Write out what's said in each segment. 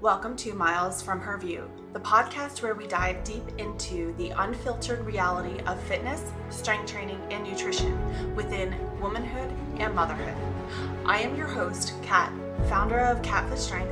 Welcome to Miles from Her View, the podcast where we dive deep into the unfiltered reality of fitness, strength training, and nutrition within womanhood and motherhood. I am your host, Kat, founder of Cat Fit Strength.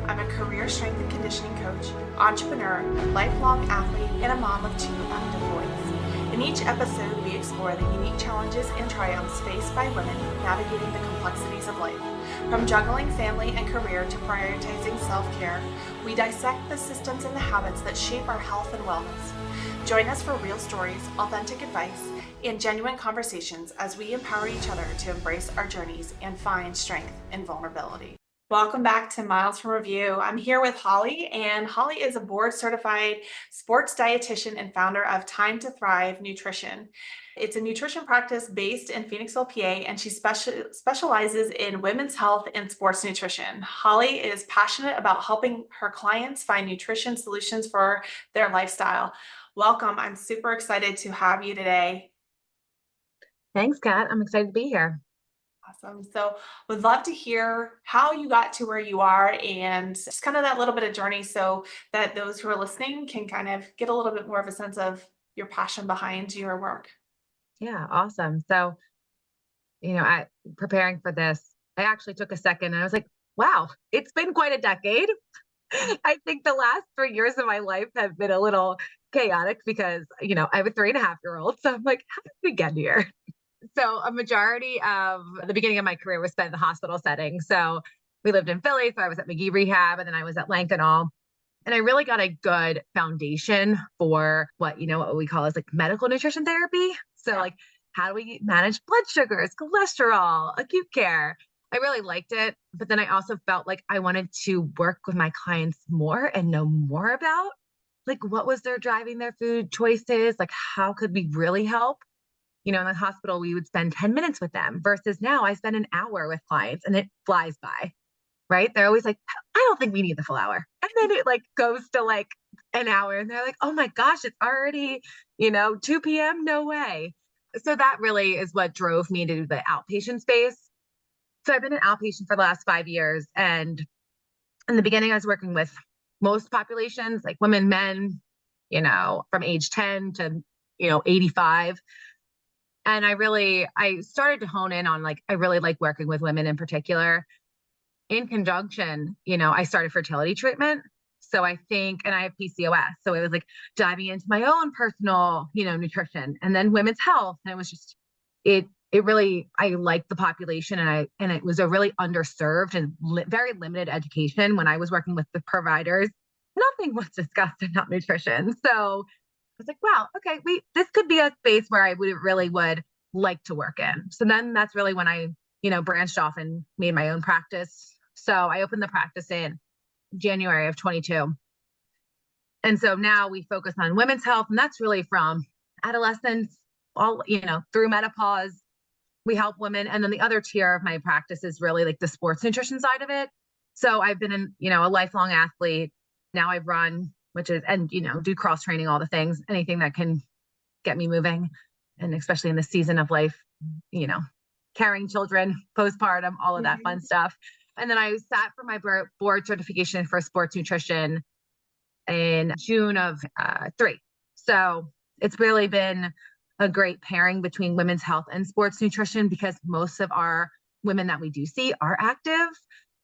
I'm a career strength and conditioning coach, entrepreneur, lifelong athlete, and a mom of two active boys. In each episode, we explore the unique challenges and triumphs faced by women navigating the complexities of life. From juggling family and career to prioritizing self-care, we dissect the systems and the habits that shape our health and wellness. Join us for real stories, authentic advice, and genuine conversations as we empower each other to embrace our journeys and find strength in vulnerability. Welcome back to Miles from Review. I'm here with Holly, and Holly is a board-certified sports dietitian and founder of Time to Thrive Nutrition. It's a nutrition practice based in Phoenixville, PA, and she specializes in women's health and sports nutrition. Holly is passionate about helping her clients find nutrition solutions for their lifestyle. Welcome. I'm super excited to have you today. Thanks, Kat. I'm excited to be here. Awesome. So would love to hear how you got to where you are and just kind of that little bit of journey so that those who are listening can kind of get a little bit more of a sense of your passion behind your work. Yeah, awesome. So, I preparing for this, I actually took a second and I was like, wow, it's been quite a decade. I think the last 3 years of my life have been a little chaotic because, I have a 3.5-year-old. So I'm like, how did we get here? So a majority of the beginning of my career was spent in the hospital setting. So we lived in Philly. So I was at McGee Rehab and then I was at Lankenau. And I really got a good foundation for what we call as like medical nutrition therapy. So like, how do we manage blood sugars, cholesterol, acute care? I really liked it. But then I also felt like I wanted to work with my clients more and know more about like what was their driving their food choices? Like, how could we really help? In the hospital, we would spend 10 minutes with them versus now I spend an hour with clients and it flies by, right? They're always like, I don't think we need the full hour. And then it like goes to like an hour and they're like, oh my gosh, it's already, 2 p.m. No way. So that really is what drove me to the outpatient space. So I've been an outpatient for the last 5 years. And in the beginning, I was working with most populations, like women, men, from age 10 to, 85. And I started to hone in on like, I really like working with women in particular. In conjunction, I started fertility treatment. So I think, and I have PCOS. So it was like diving into my own personal, nutrition and then women's health. And it was just, it really, I liked the population and it was a really underserved and very limited education when I was working with the providers. Nothing was discussed about nutrition. So I was like, wow, okay, this could be a space where I would like to work in. So then that's really when I, branched off and made my own practice. So I opened the practice in January of 22. And so now we focus on women's health, and that's really from adolescence, all, through menopause. We help women. And then the other tier of my practice is really like the sports nutrition side of it. So I've been a lifelong athlete. Now I've run, do cross training, all the things, anything that can get me moving. And especially in the season of life, carrying children, postpartum, all of that fun stuff. And then I sat for my board certification for sports nutrition in June of 3. So it's really been a great pairing between women's health and sports nutrition because most of our women that we do see are active.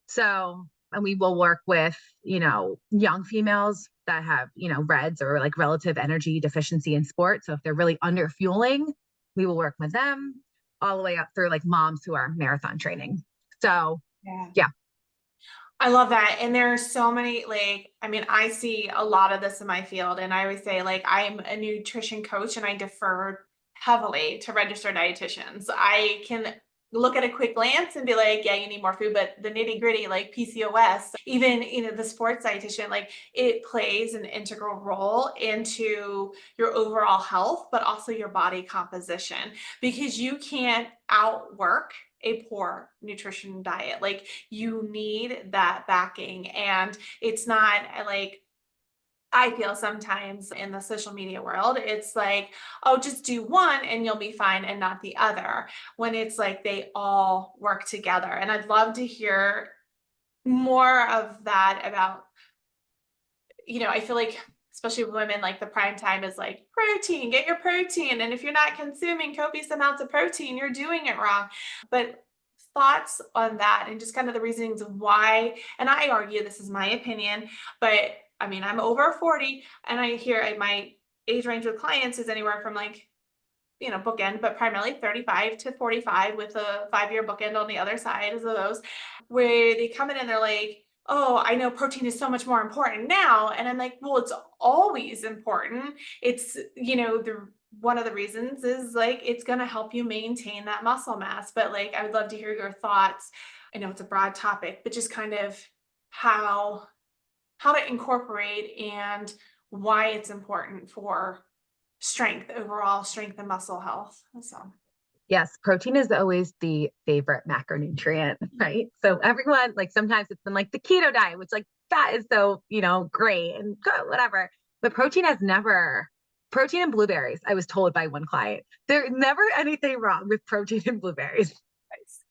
So, and we will work with, young females that have, REDS or like relative energy deficiency in sport. So if they're really under fueling, we will work with them all the way up through like moms who are marathon training. So yeah. I love that. And there are so many, I see a lot of this in my field. And I always say, I'm a nutrition coach and I defer heavily to registered dietitians. I can look at a quick glance and be like, yeah, you need more food, but the nitty gritty, like PCOS, even, the sports dietitian, it plays an integral role into your overall health, but also your body composition, because you can't outwork a poor nutrition diet. You need that backing. And it's not I feel sometimes in the social media world, it's like, oh, just do one and you'll be fine and not the other, when it's like they all work together. And I'd love to hear more of that about, I feel like especially women, like the prime time is like protein, get your protein. And if you're not consuming copious amounts of protein, you're doing it wrong. But thoughts on that and just kind of the reasonings of why, and I argue this is my opinion, but I mean, I'm over 40 and I hear my age range with clients is anywhere from like, bookend, but primarily 35 to 45 with a 5-year bookend on the other side of those, where they come in and they're like, oh, I know protein is so much more important now. And I'm like, well, it's always important. It's, one of the reasons is like, it's going to help you maintain that muscle mass. But like, I would love to hear your thoughts. I know it's a broad topic, but just kind of how, to incorporate and why it's important for overall strength and muscle health. So Yes, protein is always the favorite macronutrient, right? So everyone, like sometimes it's been like the keto diet, which like that is so, great and good, whatever. But protein and blueberries, I was told by one client, there's never anything wrong with protein and blueberries.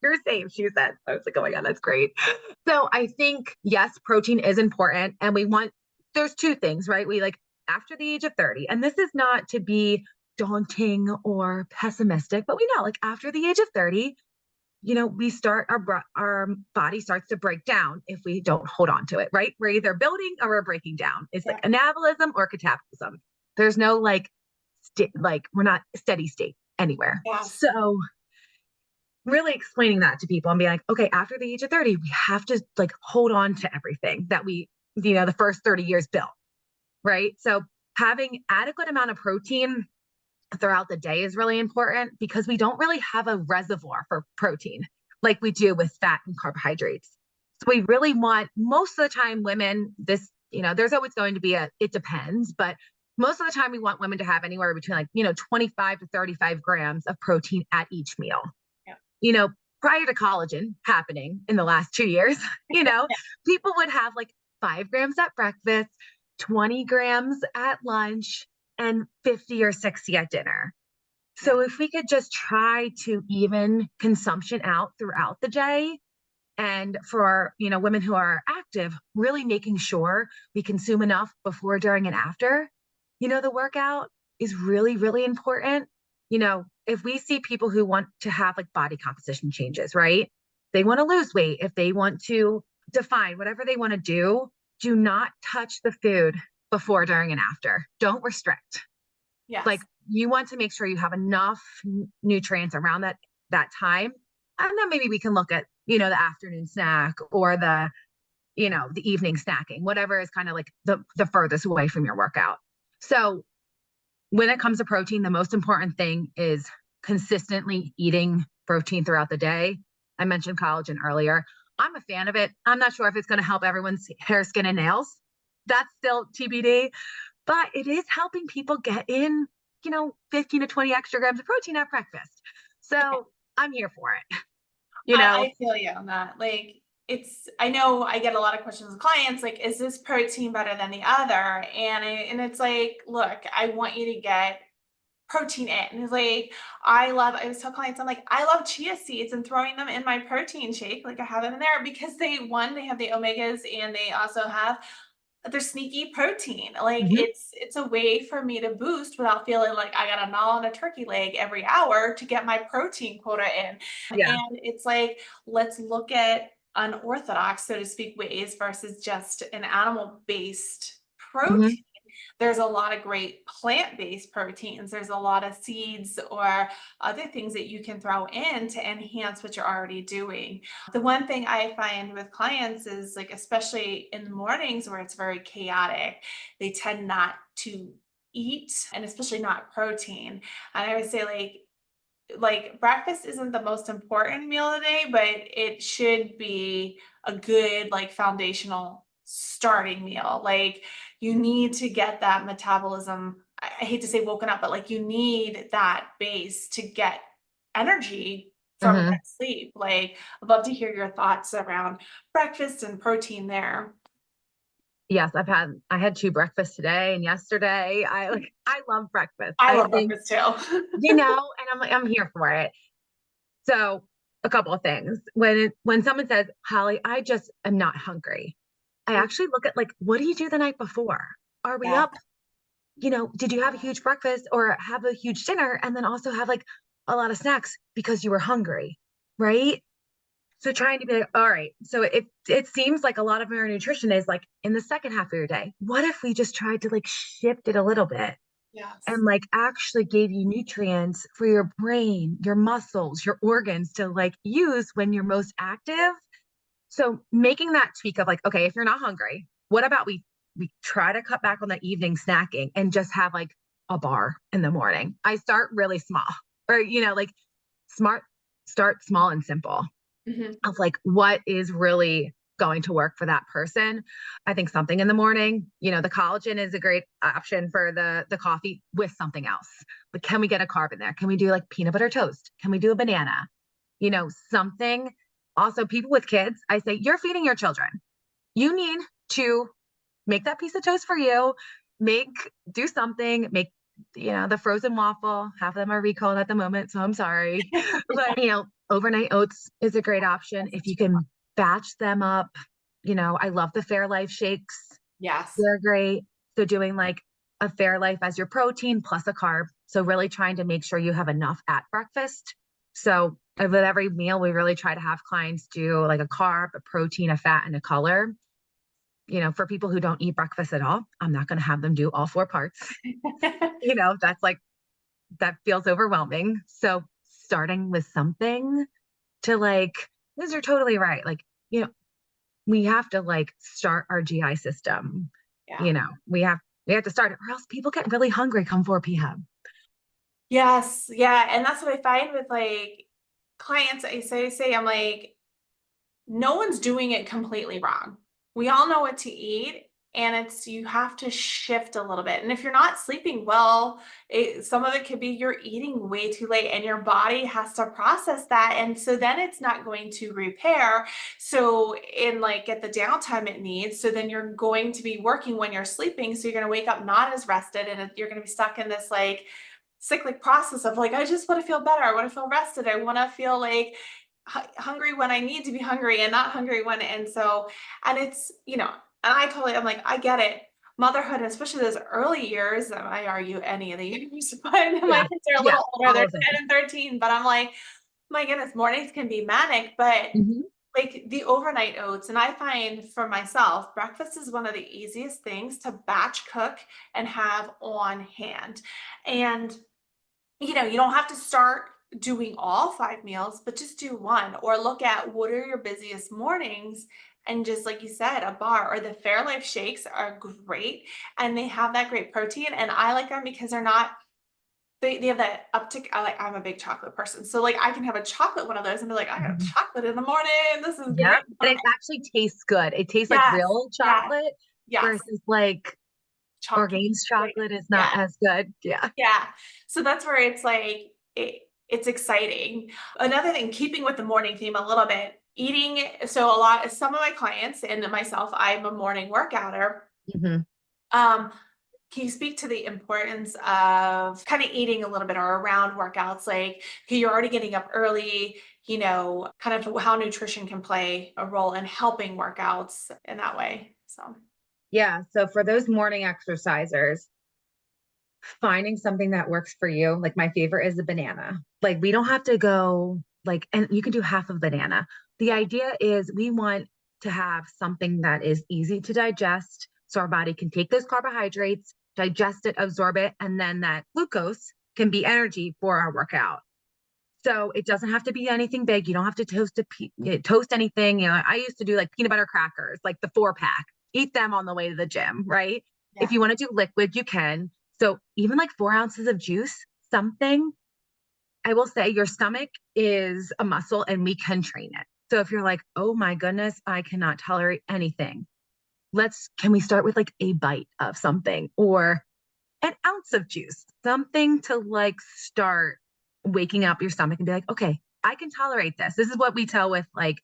You're safe, she said. I was like, oh my God, that's great. So I think, yes, protein is important. And there's two things, right? We like after the age of 30, and this is not to be daunting or pessimistic, but we know like after the age of 30, we start our body starts to break down if we don't hold on to it, right? We're either building or we're breaking down. It's like anabolism or catabolism. There's no like we're not steady state anywhere. yes. So really explaining that to people and be like, okay, after the age of 30, we have to like hold on to everything that we, the first 30 years built, right? So having adequate amount of protein throughout the day is really important because we don't really have a reservoir for protein like we do with fat and carbohydrates. So we really want, most of the time women, there's always going to be it depends, but most of the time we want women to have anywhere between like, 25 to 35 grams of protein at each meal. Yeah. Prior to collagen happening in the last 2 years, people would have like 5 grams at breakfast, 20 grams at lunch, and 50 or 60 at dinner. So if we could just try to even consumption out throughout the day, and for, women who are active, really making sure we consume enough before, during, and after, the workout is really, really important. If we see people who want to have like body composition changes, right? They want to lose weight. If they want to define whatever they want to do not touch the food before, during, and after. Don't restrict. Yes. Like you want to make sure you have enough nutrients around that time. And then maybe we can look at, the afternoon snack or the evening snacking, whatever is kind of like the furthest away from your workout. So when it comes to protein, the most important thing is consistently eating protein throughout the day. I mentioned collagen earlier. I'm a fan of it. I'm not sure if it's going to help everyone's hair, skin, and nails. That's still TBD, but it is helping people get in, 15 to 20 extra grams of protein at breakfast. So I'm here for it. I feel you on that. Like I know I get a lot of questions with clients, like, is this protein better than the other? And it's like, look, I want you to get protein in. And it's like, I always tell clients, I'm like, I love chia seeds and throwing them in my protein shake. Like I have them in there because they have the omegas and they also have their sneaky protein. Like it's a way for me to boost without feeling like I got to gnaw on a turkey leg every hour to get my protein quota in. Yeah. And it's like, let's look at unorthodox, so to speak, ways versus just an animal-based protein. There's a lot of great plant-based proteins. There's a lot of seeds or other things that you can throw in to enhance what you're already doing. The one thing I find with clients is like, especially in the mornings where it's very chaotic, they tend not to eat, and especially not protein. And I would say like breakfast isn't the most important meal of the day, but it should be a good like foundational starting meal. Like you need to get that metabolism. I hate to say woken up, but like you need that base to get energy from that sleep. Like I'd love to hear your thoughts around breakfast and protein there. Yes, I had 2 breakfasts today and yesterday. I love breakfast. I love breakfast too. And I'm here for it. So a couple of things. When someone says, Holly, I just am not hungry, I actually look at like, what do you do the night before? Are we Yeah. up? Did you have a huge breakfast or have a huge dinner and then also have like a lot of snacks because you were hungry, right? So trying to be like, all right, so it seems like a lot of our nutrition is like in the second half of your day. What if we just tried to like shift it a little bit Yes. and like actually gave you nutrients for your brain, your muscles, your organs to like use when you're most active? So making that tweak of like, okay, if you're not hungry, what about we try to cut back on the evening snacking and just have like a bar in the morning. I start really small, or like smart start small and simple Hmm. of like what is really going to work for that person. I think something in the morning, the collagen is a great option for the coffee with something else. But can we get a carb in there? Can we do like peanut butter toast? Can we do a banana? Something. Also, people with kids, I say, you're feeding your children. You need to make that piece of toast for you, do something, make, the frozen waffle. Half of them are recalled at the moment, so I'm sorry. But, overnight oats is a great option if you can batch them up. I love the Fairlife shakes. Yes. They're great. So doing like a Fairlife as your protein plus a carb. So really trying to make sure you have enough at breakfast. So with every meal, we really try to have clients do like a carb, a protein, a fat, and a color. For people who don't eat breakfast at all, I'm not going to have them do all four parts. That's like, that feels overwhelming. So starting with something to like, because you're totally right. Like, we have to like start our GI system. Yeah. We have to start it, or else people get really hungry come 4 p.m. Yes. Yeah. And that's what I find with like clients. I say, I'm like, no one's doing it completely wrong. We all know what to eat, and you have to shift a little bit. And if you're not sleeping well, some of it could be you're eating way too late and your body has to process that. And so then it's not going to repair. So in like get the downtime it needs. So then you're going to be working when you're sleeping. So you're going to wake up not as rested, and you're going to be stuck in this like cyclic process of like, I just want to feel better. I want to feel rested. I want to feel like hungry when I need to be hungry and not hungry when, and it's, and I'm like, I get it. Motherhood, especially those early years, I argue any of the years, but my Yeah. kids are a Yeah. little older, All they're of it. 10 and 13, but I'm like, my goodness, mornings can be manic, but Mhm. like the overnight oats. And I find for myself, breakfast is one of the easiest things to batch cook and have on hand. And you don't have to start doing all 5 meals, but just do one, or look at what are your busiest mornings. And just like you said, a bar or the Fairlife shakes are great, and they have that great protein. And I like them because they have that uptick. I'm a big chocolate person. So like I can have a chocolate one of those and be like, I got Mhm. chocolate in the morning. This is great. Yep. And it actually tastes good. It tastes like Yes. real Yes. chocolate Yes. versus like Chunky. Orgain's Like, chocolate is not yeah. as good. Yeah. Yeah. So that's where it's like it's exciting. Another thing, keeping with the morning theme a little bit, eating. So some of my clients and myself, I'm a morning workouter. Hmm. Um, can you speak to the importance of kind of eating a little bit or around workouts? Like, okay, you're already getting up early, kind of how nutrition can play a role in helping workouts in that way. So, Yeah. So for those morning exercisers, finding something that works for you. Like my favorite is a banana. Like we don't have to go like, and you can do half of banana. The yeah. idea is we want to have something that is easy to digest so our body can take those carbohydrates, digest it, absorb it, and then that glucose can be energy for our workout. So it doesn't have to be anything big. You don't have to toast anything. I used to do like peanut butter crackers, like the 4-pack, eat them on the way to the gym, right? Yeah. If you want to do liquid, you can. So even like 4 ounces of juice, something, I will say your stomach is a muscle and we can train it. So if you're like, oh my goodness, I cannot tolerate anything, can we start with like a bite of something or an ounce of juice, something to like start waking up your stomach and be like, okay, I can tolerate this. This is what we tell with like,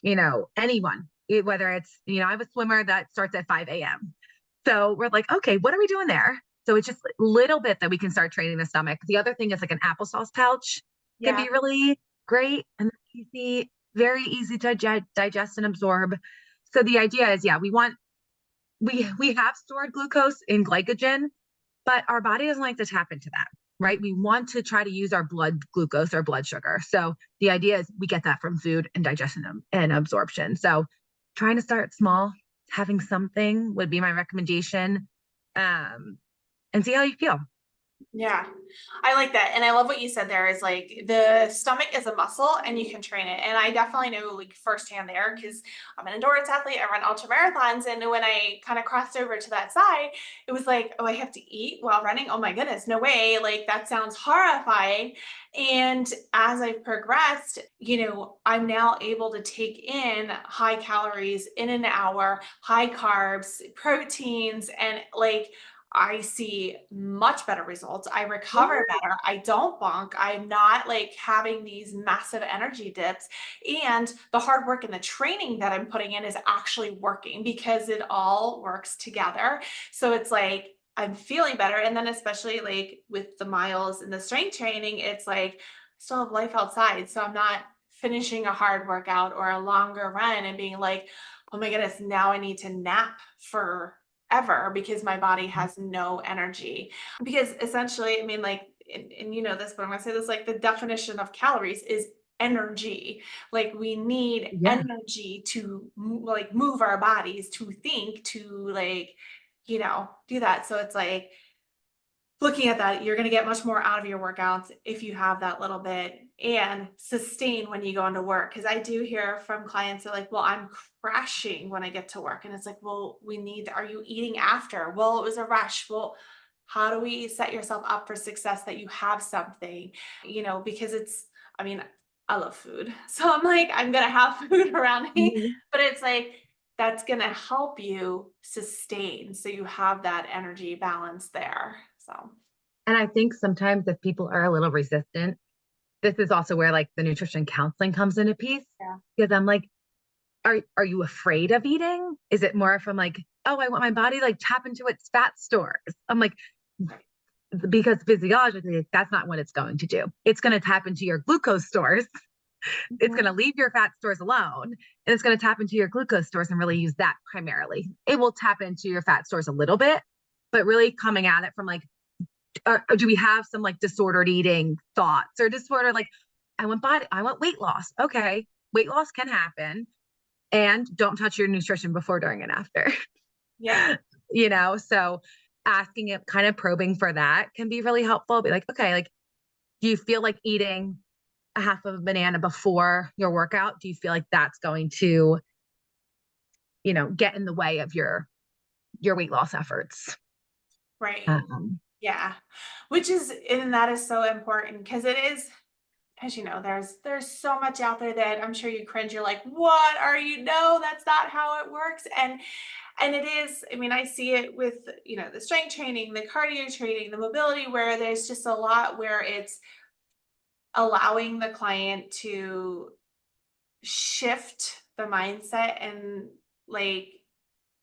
anyone, whether it's, I have a swimmer that starts at 5 a.m. So we're like, okay, what are we doing there? So it's just a little bit that we can start training the stomach. The other thing is like an applesauce pouch can Yeah. be really great. And easy, very easy to digest and absorb. So the idea is, yeah, we have stored glucose in glycogen, but our body doesn't like to tap into that, right? We want to try to use our blood glucose or blood sugar. So the idea is we get that from food and digestion and absorption. So trying to start small, having something would be my recommendation, and see how you feel. Yeah, I like that. And I love what you said there is like the stomach is a muscle and you can train it. And I definitely know like firsthand there because I'm an endurance athlete. I run ultra marathons. And when I kind of crossed over to that side, it was like, oh, I have to eat while running. Oh my goodness, no way. Like that sounds horrifying. And as I've progressed, I'm now able to take in high calories in an hour, high carbs, proteins, and like, I see much better results. I recover better. I don't bonk. I'm not like having these massive energy dips. And the hard work and the training that I'm putting in is actually working because it all works together. So it's like I'm feeling better. And then, especially like with the miles and the strength training, it's like I still have life outside. So I'm not finishing a hard workout or a longer run and being like, oh my goodness, now I need to nap for ever because my body has no energy. Because essentially, I mean, like, and you know this, but I'm gonna say this, like the definition of calories is energy. Like we need Yeah. energy to like move our bodies, to think, to like, do that. So it's like looking at that, you're going to get much more out of your workouts if you have that little bit and sustain when you go into work. Because I do hear from clients that are like, well, I'm crashing when I get to work. And it's like, well, are you eating after? Well, it was a rush. Well, how do we set yourself up for success that you have something, because I mean, I love food. So I'm like, I'm going to have food around me, Mhm. but it's like, that's going to help you sustain. So you have that energy balance there. So, And I think sometimes if people are a little resistant, this is also where like the nutrition counseling comes into piece. yeah. Because I'm like, are you afraid of eating? Is it more from like, oh, I want my body to, like tap into its fat stores? I'm like, because physiologically, that's not what it's going to do. It's going to tap into your glucose stores. It's going to leave your fat stores alone, and it's going to tap into your glucose stores and really use that primarily. It will tap into your fat stores a little bit, but really coming at it from like, or do we have some like disordered eating thoughts or disorder like I want weight loss. Okay, weight loss can happen, and don't touch your nutrition before, during, and after. Yeah. So asking it, kind of probing for that can be really helpful. Be like, okay, like, do you feel like eating a half of a banana before your workout? Do you feel like that's going to, get in the way of your weight loss efforts? Right. Um, Yeah. And that is so important because it is, as you know, there's so much out there that I'm sure you cringe. You're like, what are you? No, that's not how it works. And it is, I mean, I see it with, the strength training, the cardio training, the mobility, where there's just a lot where it's allowing the client to shift the mindset and like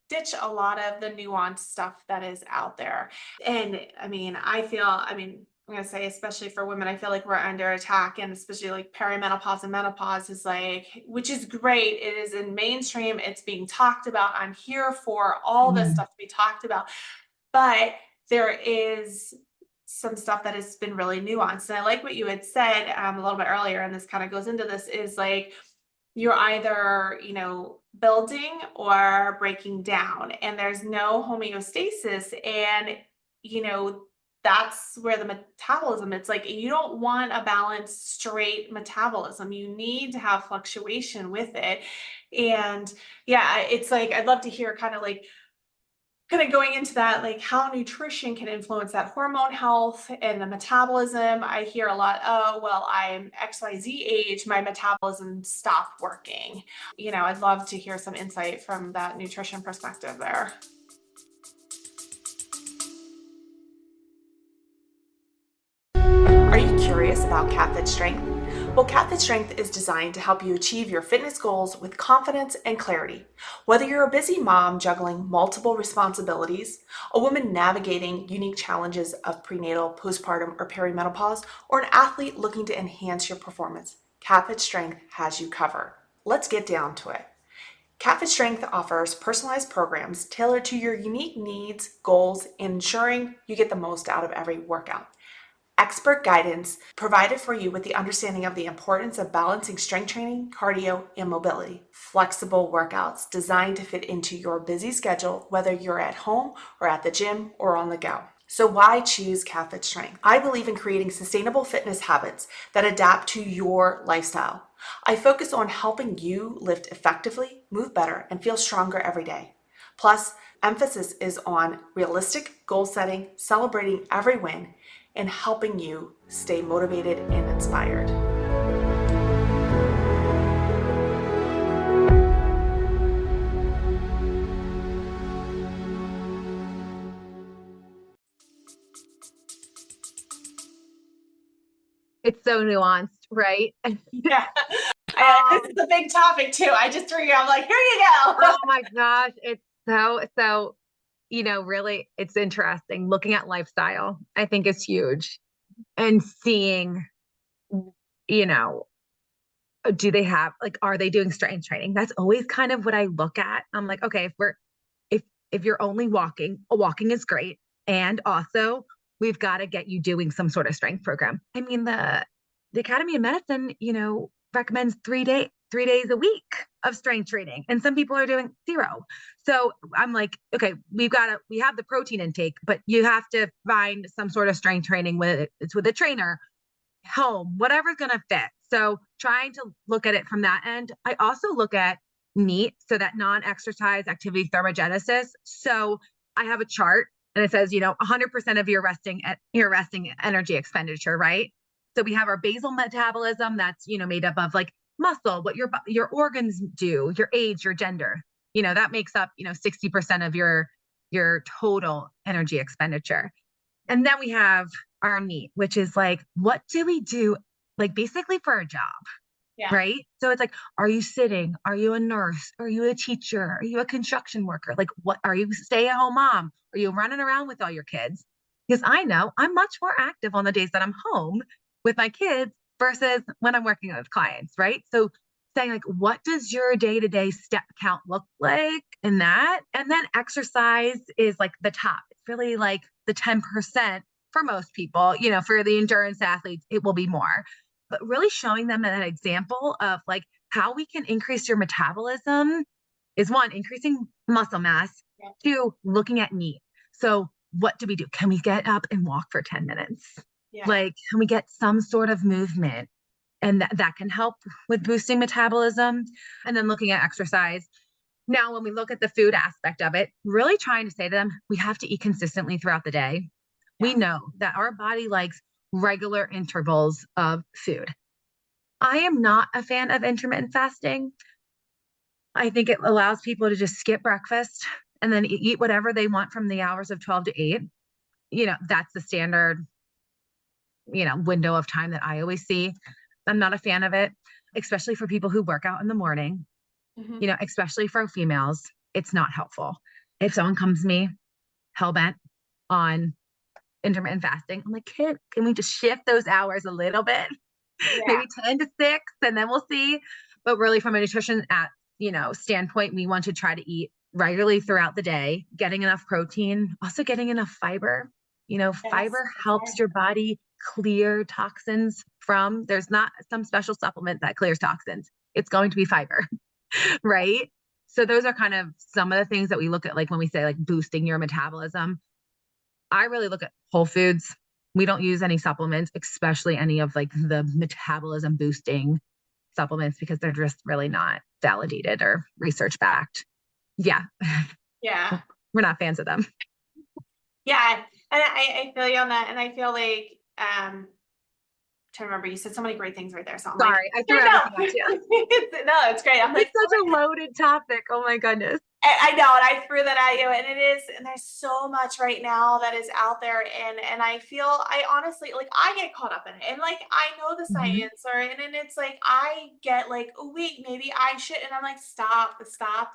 ditch a lot of the nuanced stuff that is out there. And I mean, I'm going to say, especially for women, I feel like we're under attack, and especially like perimenopause and menopause is like, which is great. It is in mainstream. It's being talked about. I'm here for all this mm, stuff to be talked about, but there is some stuff that has been really nuanced. And I like what you had said a little bit earlier, and this kind of goes into this, is like, you're either, building or breaking down, and there's no homeostasis. And, that's where the metabolism, it's like you don't want a balanced, straight metabolism. You need to have fluctuation with it. And yeah, it's like, I'd love to hear kind of going into that, like how nutrition can influence that hormone health and the metabolism. I hear a lot, oh, well, I'm XYZ age, my metabolism stopped working. I'd love to hear some insight from that nutrition perspective there. Are you curious about CatFit Strength? Well, CatFit Strength is designed to help you achieve your fitness goals with confidence and clarity. Whether you're a busy mom juggling multiple responsibilities, a woman navigating unique challenges of prenatal, postpartum, or perimenopause, or an athlete looking to enhance your performance, CatFit Strength has you covered. Let's get down to it. CatFit Strength offers personalized programs tailored to your unique needs, goals, and ensuring you get the most out of every workout. Expert guidance provided for you with the understanding of the importance of balancing strength training, cardio, and mobility. Flexible workouts designed to fit into your busy schedule, whether you're at home or at the gym or on the go. So why choose CatFit Strength? I believe in creating sustainable fitness habits that adapt to your lifestyle. I focus on helping you lift effectively, move better, and feel stronger every day. Plus, emphasis is on realistic goal setting, celebrating every win, and helping you stay motivated and inspired. It's so nuanced, right? Yeah. This is a big topic too. I just threw you, I'm like, here you go. Oh my gosh. It's so, really, it's interesting. Looking at lifestyle, I think is huge. And seeing, do they have, like, are they doing strength training? That's always kind of what I look at. I'm like, okay, if you're only walking is great. And also we've got to get you doing some sort of strength program. I mean, the Academy of Medicine, recommends 3 days a week of strength training. And some people are doing 0. So I'm like, okay, we have the protein intake, but you have to find some sort of strength training, whether it's with a trainer, home, whatever's going to fit. So trying to look at it from that end. I also look at NEAT, so that non-exercise activity thermogenesis. So I have a chart and it says, 100% of your resting energy expenditure, right? So we have our basal metabolism that's, made up of like muscle, what your organs do, your age, your gender, that makes up, 60% of your total energy expenditure. And then we have our NEAT, which is like, what do we do, like basically for a job? Yeah. Right. So it's like, are you sitting? Are you a nurse? Are you a teacher? Are you a construction worker? Like, what are you, stay-at-home mom? Are you running around with all your kids? Because I know I'm much more active on the days that I'm home with my kids versus when I'm working with clients. Right. So saying like, what does your day-to-day step count look like in that? And then exercise is like the top. It's really like the 10% for most people, for the endurance athletes, it will be more. But really showing them an example of like how we can increase your metabolism is 1, increasing muscle mass, 2, looking at NEAT. So what do we do? Can we get up and walk for 10 minutes? Yeah. Like, can we get some sort of movement? And that can help with boosting metabolism. And then looking at exercise. Now, when we look at the food aspect of it, really trying to say to them, we have to eat consistently throughout the day. Yeah. We know that our body likes regular intervals of food. I am not a fan of intermittent fasting. I think it allows people to just skip breakfast and then eat whatever they want from the hours of 12 to 8. That's the standard, window of time that I always see. I'm not a fan of it, especially for people who work out in the morning, especially for females. It's not helpful. If someone comes to me hell-bent on intermittent fasting, I'm like, can we just shift those hours a little bit? Yeah. Maybe 10 to 6, and then we'll see. But really, from a nutrition standpoint, we want to try to eat regularly throughout the day, getting enough protein, also getting enough fiber. Fiber helps your body clear toxins there's not some special supplement that clears toxins. It's going to be fiber, right? So those are kind of some of the things that we look at, like when we say like boosting your metabolism. I really look at whole foods. We don't use any supplements, especially any of like the metabolism boosting supplements, because they're just really not validated or research backed. Yeah. Yeah. We're not fans of them. Yeah. And I feel you on that. And I feel like, to remember, you said so many great things right there. So I'm sorry, I threw everything at you. No, it's great. I'm it's such a loaded topic. Oh my goodness. I know, and I threw that at you, and it is, and there's so much right now that is out there, and I feel, I honestly, like, I get caught up in it, and like, I know the Mhm. science, and it's like, I get like, oh wait, maybe I should, and I'm like, stop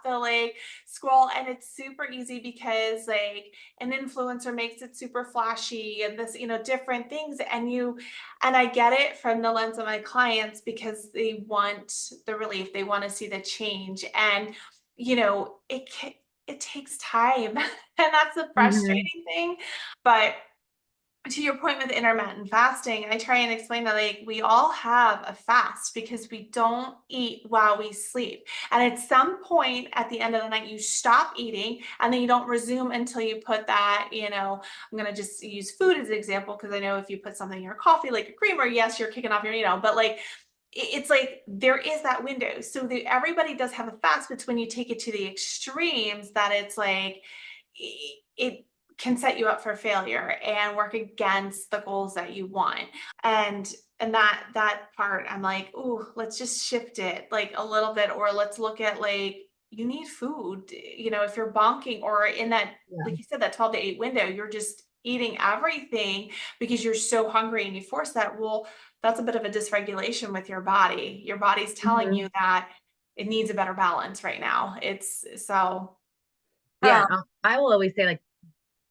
the like scroll, and it's super easy because like an influencer makes it super flashy, and this, different things, and I get it from the lens of my clients because they want the relief, they want to see the change, and it takes time, and that's the Mhm. frustrating thing. But to your point with intermittent fasting, I try and explain that like we all have a fast because we don't eat while we sleep. And at some point at the end of the night, you stop eating and then you don't resume until you put that, I'm going to just use food as an example because I know if you put something in your coffee, like a creamer, yes, you're kicking off but like it's like there is that window. So everybody does have a fast, but when you take it to the extremes, that it's like it can set you up for failure and work against the goals that you want. And that part, I'm like, oh, let's just shift it like a little bit, or let's look at like you need food. If you're bonking or in that, Yeah. like you said, that 12 to 8 window, you're just eating everything because you're so hungry and you force that. Well, that's a bit of a dysregulation with your body. Your body's telling Mhm. you that it needs a better balance right now. It's so, Yeah. um, I will always say, like,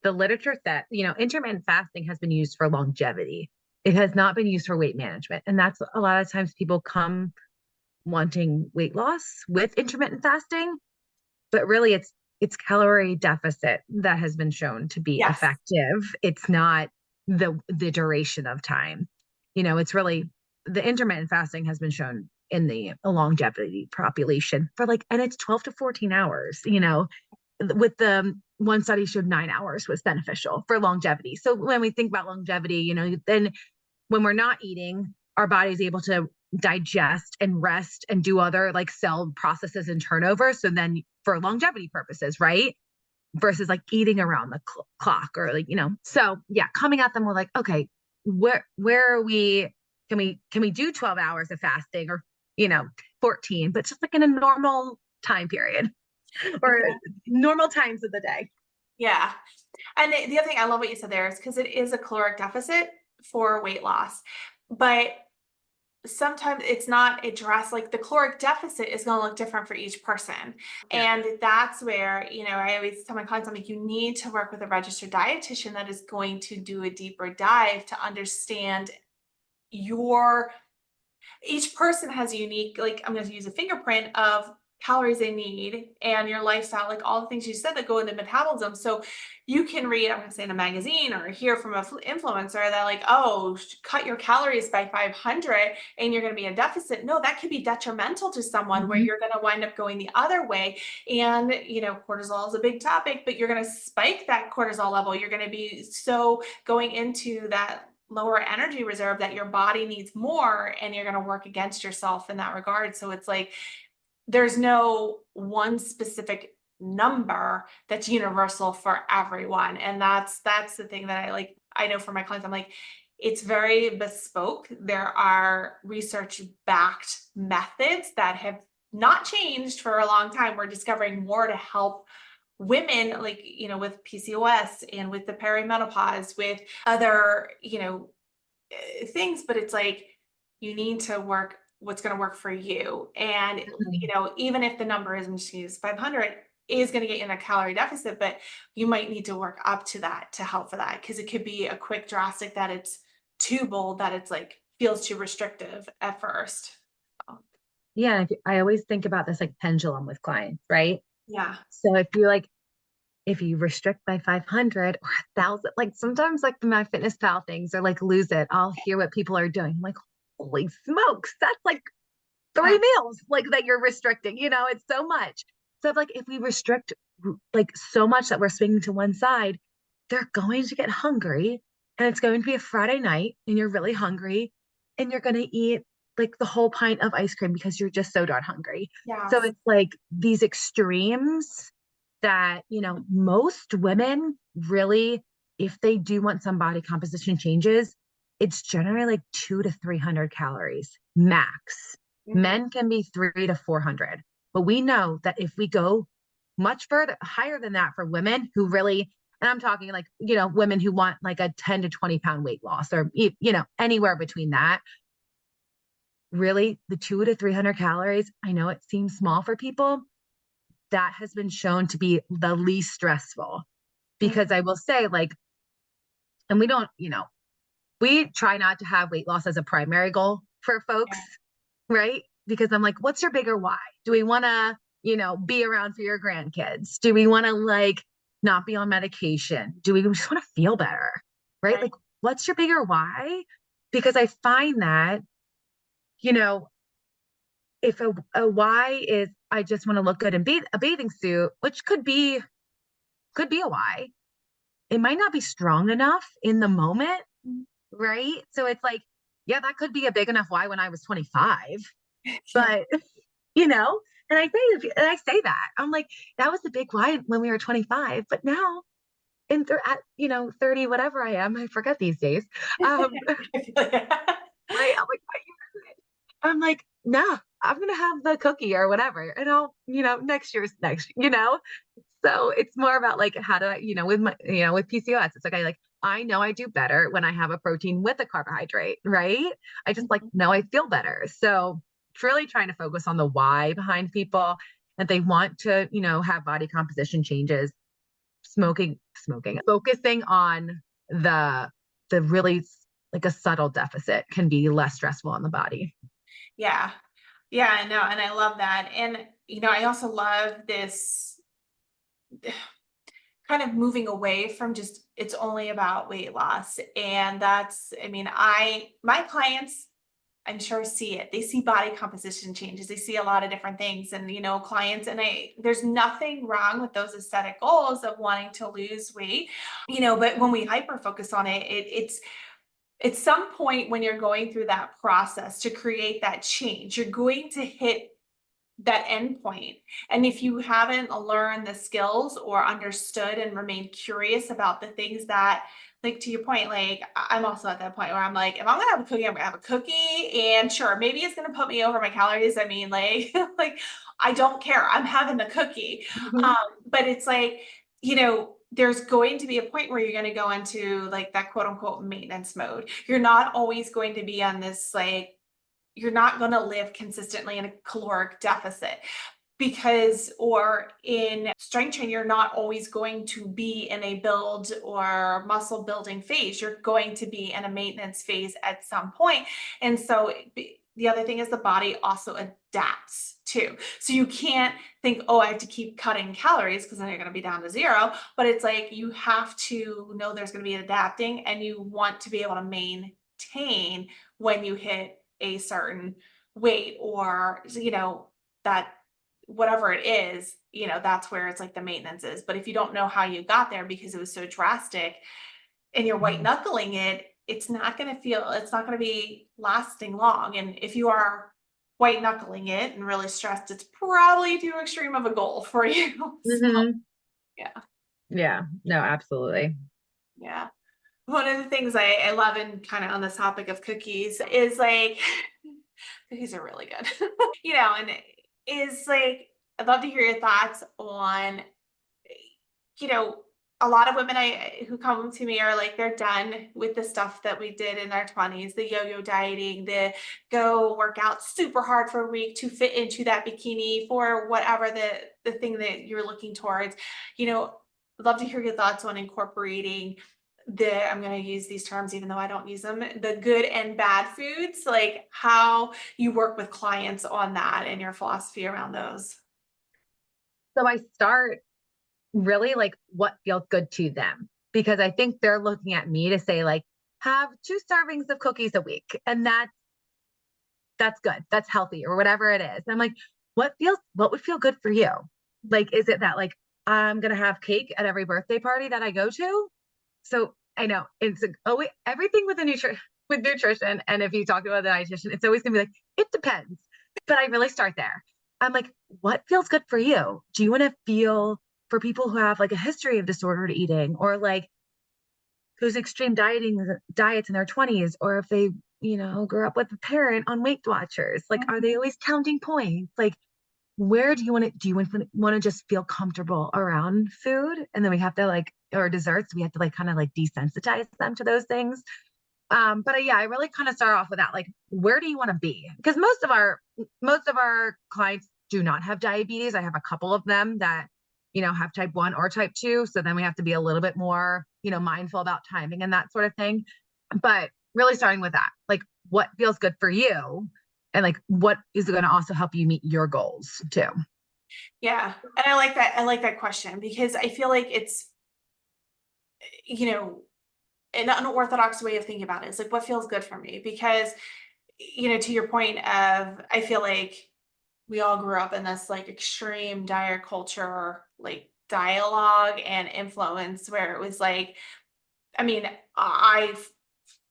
the literature that, intermittent fasting has been used for longevity. It has not been used for weight management. And that's a lot of times people come wanting weight loss with intermittent fasting, but really it's calorie deficit that has been shown to be yes. effective. It's not the duration of time. It's really the intermittent fasting has been shown in the longevity population for like, and it's 12 to 14 hours, with the one study showed 9 hours was beneficial for longevity. So when we think about longevity, then when we're not eating, our body's able to digest and rest and do other like cell processes and turnover. So then for longevity purposes, right? Versus like eating around the clock or like, so yeah, coming at them, we're like, okay, where are we? Can we do 12 hours of fasting or, you know, 14, but just like in a normal time period or normal times of the day. Yeah. And the other thing, I love what you said there is because it is a caloric deficit for weight loss, but sometimes it's not addressed. Like the caloric deficit is going to look different for each person. Yeah. And that's where, I always tell my clients, I'm like, you need to work with a registered dietitian that is going to do a deeper dive to understand your each person has a unique, like I'm going to use a fingerprint of calories they need and your lifestyle, like all the things you said that go into metabolism. So you can read, I'm going to say in a magazine or hear from an influencer that like, oh, cut your calories by 500 and you're going to be in deficit. No, that could be detrimental to someone where Mm-hmm. you're going to wind up going the other way. And, cortisol is a big topic, but you're going to spike that cortisol level. You're going to be so going into that lower energy reserve that your body needs more, and you're going to work against yourself in that regard. So it's like there's no one specific number that's universal for everyone, and that's the thing that I know for my clients, I'm like, it's very bespoke. There are research backed methods that have not changed for a long time. We're discovering more to help women, like, with PCOS and with the perimenopause, with other, things, but it's like you need to work what's going to work for you. And, even if the number is, I'm just going to use 500, is going to get you in a calorie deficit, but you might need to work up to that to help for that. Cause it could be a quick drastic that it's too bold, that it's like feels too restrictive at first. So, Yeah. I always think about this like pendulum with clients, right? yeah. So if you restrict by 500 or 1,000, like sometimes like my fitness pal things or like lose it, I'll hear what people are doing. I'm like, holy smokes, that's like Yeah. 3 meals like that you're restricting, it's so much. So like if we restrict like so much that we're swinging to one side, they're going to get hungry and it's going to be a Friday night and you're really hungry and you're going to eat like the whole pint of ice cream because you're just so darn hungry. So Yes. it's like these extremes that, most women really, if they do want some body composition changes, it's generally like 200 to 300 calories max. Mhm. Men can be 300 to 400, but we know that if we go much further higher than that for women who really, and I'm talking like, women who want like a 10 to 20 pound weight loss or, anywhere between that. Really, the 200 to 300 calories, I know it seems small for people. That has been shown to be the least stressful because I will say, like, and we don't, we try not to have weight loss as a primary goal for folks, Yeah. right? Because I'm like, what's your bigger why? Do we want to, be around for your grandkids? Do we want to like not be on medication? Do we just want to feel better? Right? Right. Like, what's your bigger why? Because I find that, you know, if a why is I just want to look good in a bathing suit, which could be a why, it might not be strong enough in the moment, right? So it's like, yeah, that could be a big enough why when I was 25, Yeah. but you know, and I say that I'm like, that was the big why when we were 25, but now at 30, whatever I am, I forget these days. Right? I'm like, what year is it? I'm like, no, I'm gonna have the cookie or whatever, and I'll, next year's next. So it's more about like how do I, with my, with PCOS, it's like I know I do better when I have a protein with a carbohydrate, right? I just like know I feel better. So it's really trying to focus on the why behind people that they want to, have body composition changes, smoking, focusing on the really like a subtle deficit can be less stressful on the body. Yeah. Yeah, no, and I love that. And, I also love this kind of moving away from just it's only about weight loss. And that's, I mean, my clients, I'm sure see it. They see body composition changes. They see a lot of different things and, clients and there's nothing wrong with those aesthetic goals of wanting to lose weight, but when we hyper focus on it, it's at some point when you're going through that process to create that change, you're going to hit that end point. And if you haven't learned the skills or understood and remained curious about the things that, like to your point, like I'm also at that point where I'm like, if I'm gonna have a cookie, I'm gonna have a cookie. And sure, maybe it's gonna put me over my calories. I mean, like, like I don't care. I'm having the cookie. Mhm. But it's like, there's going to be a point where you're going to go into like that quote unquote maintenance mode. You're not always going to be on this like you're not going to live consistently in a caloric deficit because or in strength training you're not always going to be in a build or muscle building phase. You're going to be in a maintenance phase at some point. And so the other thing is the body also adapts too. So you can't think, oh, I have to keep cutting calories because then you're going to be down to zero. But it's like you have to know there's going to be adapting and you want to be able to maintain when you hit a certain weight or that whatever it is, that's where it's like the maintenance is. But if you don't know how you got there because it was so drastic and you're white knuckling it, it's not going to be lasting long. And if you are white knuckling it and really stressed, it's probably too extreme of a goal for you. So, Mhm. yeah. Yeah, no, absolutely. Yeah. One of the things I love in kind of on this topic of cookies is like cookies are really good. And is like I'd love to hear your thoughts on you know, a lot of women who come to me are like they're done with the stuff that we did in our 20s, the yo-yo dieting, the go work out super hard for a week to fit into that bikini for whatever the thing that you're looking towards. I'd love to hear your thoughts on incorporating I'm going to use these terms even though I don't use them, the good and bad foods, like how you work with clients on that and your philosophy around those. So I start really like what feels good to them because I think they're looking at me to say like have 2 servings of cookies a week and that's good. That's healthy or whatever it is. I'm like, what would feel good for you? Like, is it that like I'm gonna have cake at every birthday party that I go to? So I know it's everything with with nutrition. And if you talk to a dietitian, it's always gonna be like, it depends. But I really start there. I'm like, what feels good for you? Do you want to feel for people who have like a history of disordered eating or like who's extreme diets in their 20s, or if they, grew up with a parent on Weight Watchers, like, are they always counting points? Like, where do you want to just feel comfortable around food? And then we have to like, or desserts, we have to like kind of like desensitize them to those things. But I really kind of start off with that. Like, where do you want to be? Because most of our clients do not have diabetes. I have a couple of them that, have type 1 or type 2. So then we have to be a little bit more, mindful about timing and that sort of thing. But really starting with that, like what feels good for you and like what is going to also help you meet your goals too. Yeah. And I like that. I like that question because I feel like it's, an unorthodox way of thinking about it. It's like, what feels good for me? Because, to your point of, I feel like we all grew up in this like extreme diet culture, like dialogue and influence where it was like, I mean, I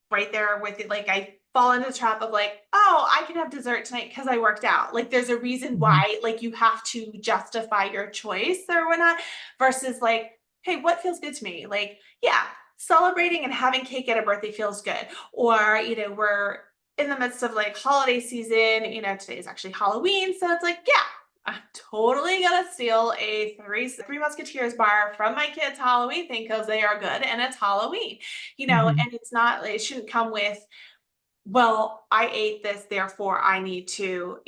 right there with it, like I fall into the trap of like, oh, I can have dessert tonight because I worked out. Like there's a reason Mhm. why, like you have to justify your choice or whatnot versus like, hey, what feels good to me? Like, yeah, celebrating and having cake at a birthday feels good. Or, we're in the midst of like holiday season, today is actually Halloween. So it's like, yeah, I'm totally gonna steal a Three Musketeers bar from my kids' Halloween thing because they are good and it's Halloween, Mhm. and it's not, it shouldn't come with, well, I ate this, therefore I need to,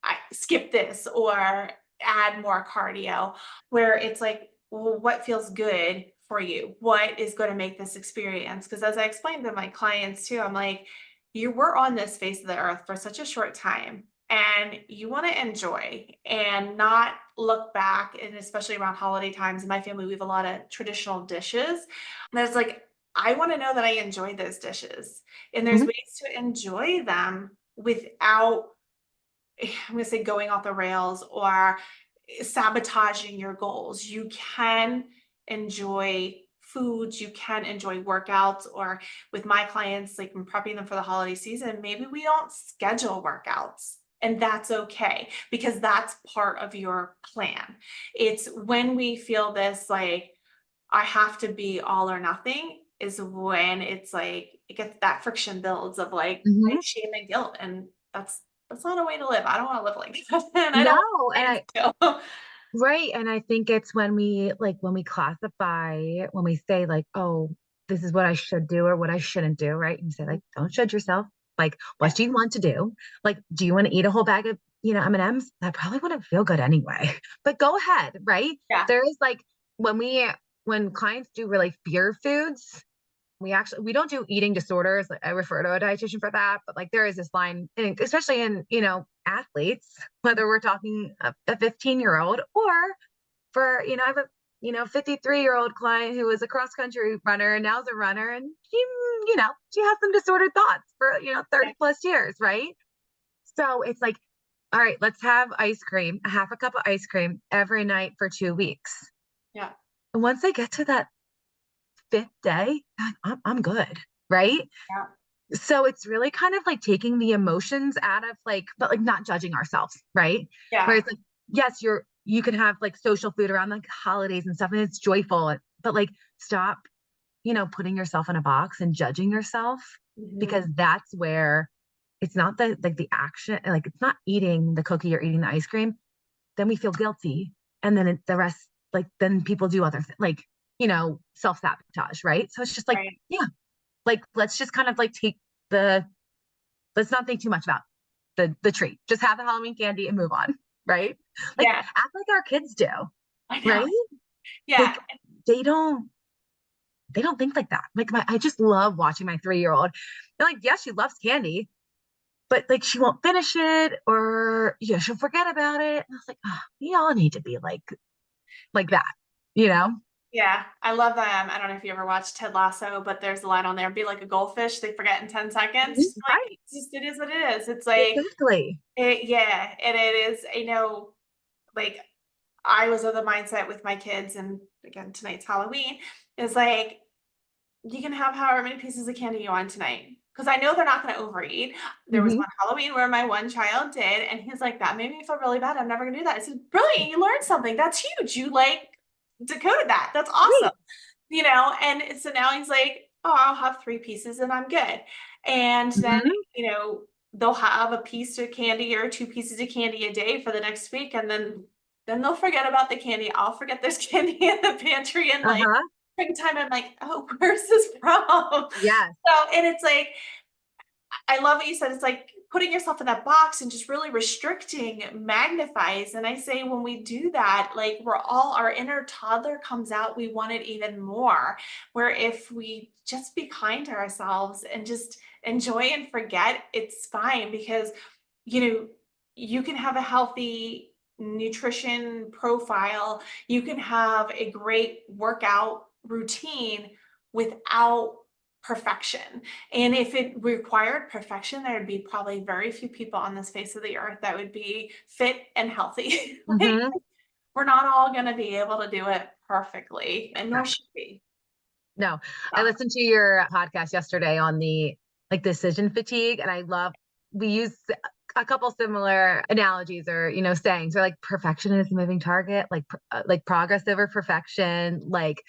I skip this or add more cardio, where it's like, well, what feels good for you? What is going to make this experience? Because as I explained to my clients too, I'm like, you were on this face of the earth for such a short time and you want to enjoy and not look back. And especially around holiday times in my family, we have a lot of traditional dishes. And it's like, I want to know that I enjoy those dishes. And there's Mhm. ways to enjoy them without, I'm going to say, going off the rails or sabotaging your goals. You can enjoy foods, you can enjoy workouts, or with my clients, like I'm prepping them for the holiday season, maybe we don't schedule workouts. And that's okay because that's part of your plan. It's when we feel this like, I have to be all or nothing is when it's like it gets that friction builds of like Mhm. shame and guilt. And that's not a way to live. I don't want to live like that. And I don't want No, and clients to. right, and I think it's when we classify, when we say like, "Oh, this is what I should do or what I shouldn't do," right? And you say like, "Don't judge yourself." Like, Yeah. what do you want to do? Like, do you want to eat a whole bag of, M&Ms? That probably wouldn't feel good anyway. But go ahead, right? Yeah. There is like when we when clients do really fear foods, we don't do eating disorders. Like I refer to a dietitian for that, but like there is this line, especially in, athletes, whether we're talking a 15-year-old or for, I have a, 53-year-old client who was a cross country runner and now is a runner. And she has some disordered thoughts for, 30 plus years. Right. So it's like, all right, let's have ice cream, a half a cup of ice cream every night for 2 weeks. Yeah. And once they get to that fifth day, I'm good. Right. Yeah. So it's really kind of like taking the emotions out of like, but like not judging ourselves, right? Where Yeah. it's like, yes, you can have like social food around like holidays and stuff, and it's joyful, but like stop, putting yourself in a box and judging yourself Mhm. because that's where it's not the like the action, like it's not eating the cookie or eating the ice cream. Then we feel guilty, and then the rest, like then people do other things, like self sabotage, right? So it's just like, Right. yeah, like let's just kind of like take the let's not think too much about the treat. Just have the Halloween candy and move on, right? Like Yeah. act like our kids do, I right? know. Yeah. Like they don't they don't think like that. Like I just love watching my 3-year old. Like, yes, she loves candy, but like she won't finish it or she'll forget about it. And I was like, oh, we all need to be like that, you know? Yeah. I love them. I don't know if you ever watched Ted Lasso, but there's a line on there, be like a goldfish. They forget in 10 seconds. Mhm. Just like, Right. it's just, it is what it is. It's like, Exactly. yeah. And it is, like I was of the mindset with my kids, and again, tonight's Halloween, is like, you can have however many pieces of candy you want tonight. Because I know they're not going to overeat. There was Hmm. one Halloween where my one child did, and he's like, that made me feel really bad. I'm never going to do that. I said, brilliant. You learned something. That's huge. You like decoded that. That's awesome. Right. And so now he's like, oh, I'll have three pieces and I'm good. And then, Hmm. you know, they'll have a piece of candy or 2 pieces of candy a day for the next week, and then they'll forget about the candy. I'll forget there's candy in the pantry, and like Uh-huh. springtime, I'm like, oh, where's this from? Yes. So, and it's like, I love what you said. It's like putting yourself in that box and just really restricting magnifies. And I say when we do that, like our inner toddler comes out, we want it even more. Where if we just be kind to ourselves and just enjoy and forget, it's fine because, you know, you can have a healthy nutrition profile, you can have a great workout routine without perfection. And if it required perfection, there'd be probably very few people on this face of the earth that would be fit and healthy. Like, Hmm. we're not all going to be able to do it perfectly, and nor should we. No, I Yeah. listened to your podcast yesterday on the like decision fatigue, and we use a couple similar analogies or sayings or like perfection is a moving target, like progress over perfection, like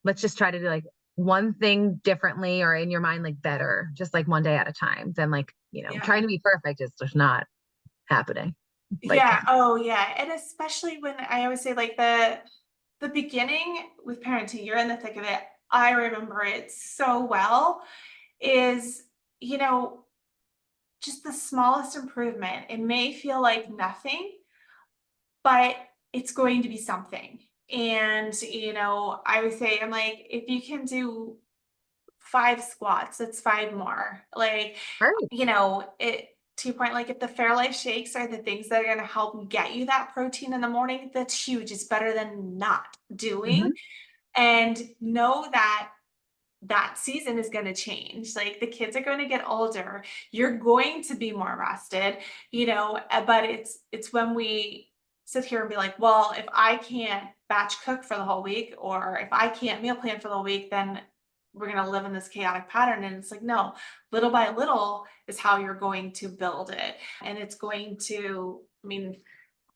let's just try to do like one thing differently or in your mind like better, just like one day at a time. Then like Yeah. trying to be perfect is just not happening. Like Yeah. Oh, yeah. And especially when I always say like the beginning with parenting, you're in the thick of it. I remember it so well is, you know, just the smallest improvement. It may feel like nothing, but it's going to be something. And, I would say, I'm like, if you can do 5 squats, that's 5 more. Like, right. it to your point, like if the Fairlife shakes are the things that are going to help get you that protein in the morning, that's huge. It's better than not doing. Hmm. And know that that season is going to change. Like the kids are going to get older. You're going to be more rested, but it's when we sit here and be like, well, if I can't batch cook for the whole week, or if I can't meal plan for the whole week, then we're going to live in this chaotic pattern. And it's like, no, little by little is how you're going to build it. And it's going to, I mean,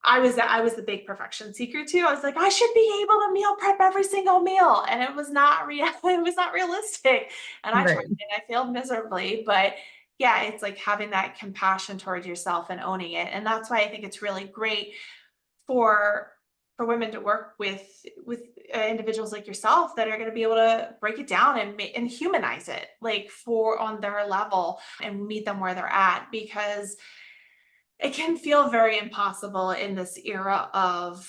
I was the big perfection seeker too. I was like, I should be able to meal prep every single meal. And it was not real, it was not realistic. And I tried Right. and I failed miserably. But yeah, it's like having that compassion towards yourself and owning it. And that's why I think it's really great for women to work with individuals like yourself that are going to be able to break it down and humanize it like for on their level and meet them where they're at, because it can feel very impossible in this era of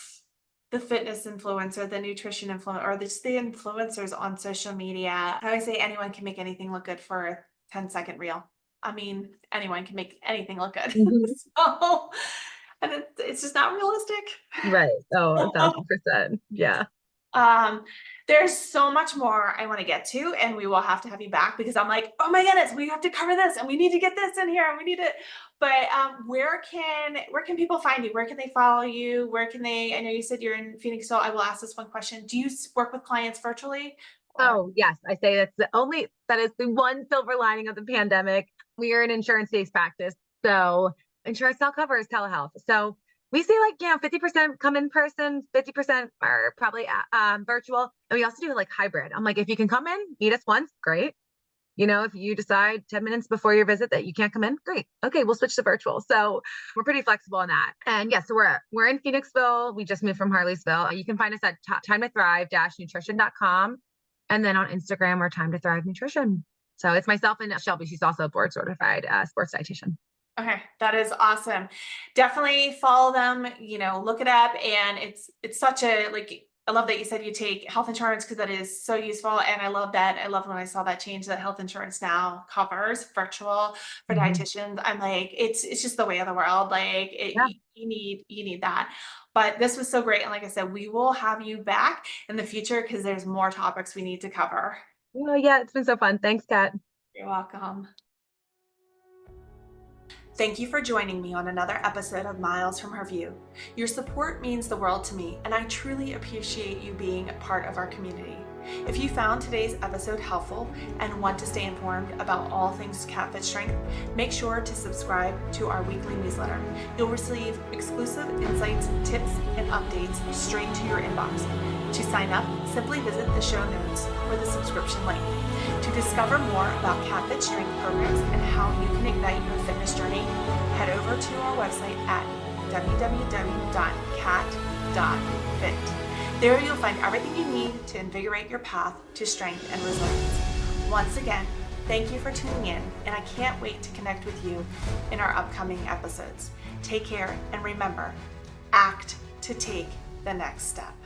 the fitness influencer, the nutrition influencer, or just the influencers on social media. I always say anyone can make anything look good for a 10-second reel. I mean, anyone can make anything look good. Hmm. So, and it's just not realistic. Right. Oh, 1,000%. Yeah. Um, there's so much more I want to get to, and we will have to have you back because I'm like, oh my goodness, we have to cover this, and we need to get this in here, and we need it. But where can people find you? Where can they follow you? Where can they? I know you said you're in Phoenix, so I will ask this one question: do you work with clients virtually? Or Oh, yes. I say that is the one silver lining of the pandemic. We are an insurance-based practice. So insurance now covers telehealth. So we see 50% come in person, 50% are probably virtual. And we also do like hybrid. I'm like, if you can come in, meet us once, great. If you decide 10 minutes before your visit that you can't come in, great. Okay, we'll switch to virtual. So we're pretty flexible on that. And yes, so we're in Phoenixville. We just moved from Harleysville. You can find us at time to thrive-nutrition.com. And then on Instagram, we're Time to Thrive Nutrition. So it's myself and Shelby. She's also a board certified sports dietitian. okay, that is awesome. Definitely follow them, look it up. And it's such a like I love that you said you take health insurance because that is so useful. And I love that. I love when I saw that change that health insurance now covers virtual for Mhm. dietitians. I'm like, it's just the way of the world. Like Yeah. you need that. But this was so great. And like I said, we will have you back in the future because there's more topics we need to cover. Oh, yeah. It's been so fun. Thanks, Kat. You're welcome. Thank you for joining me on another episode of Miles from Her View. Your support means the world to me, and I truly appreciate you being a part of our community. If you found today's episode helpful and want to stay informed about all things CatFit Strength, make sure to subscribe to our weekly newsletter. You'll receive exclusive insights, tips, and updates straight to your inbox. To sign up, simply visit the show notes or the subscription link. To discover more about CatFit Strength programs and how you can ignite your fitness journey, head over to our website at www.cat.fit. There you'll find everything you need to invigorate your path to strength and resilience. Once again, thank you for tuning in, and I can't wait to connect with you in our upcoming episodes. Take care, and remember, act to take the next step.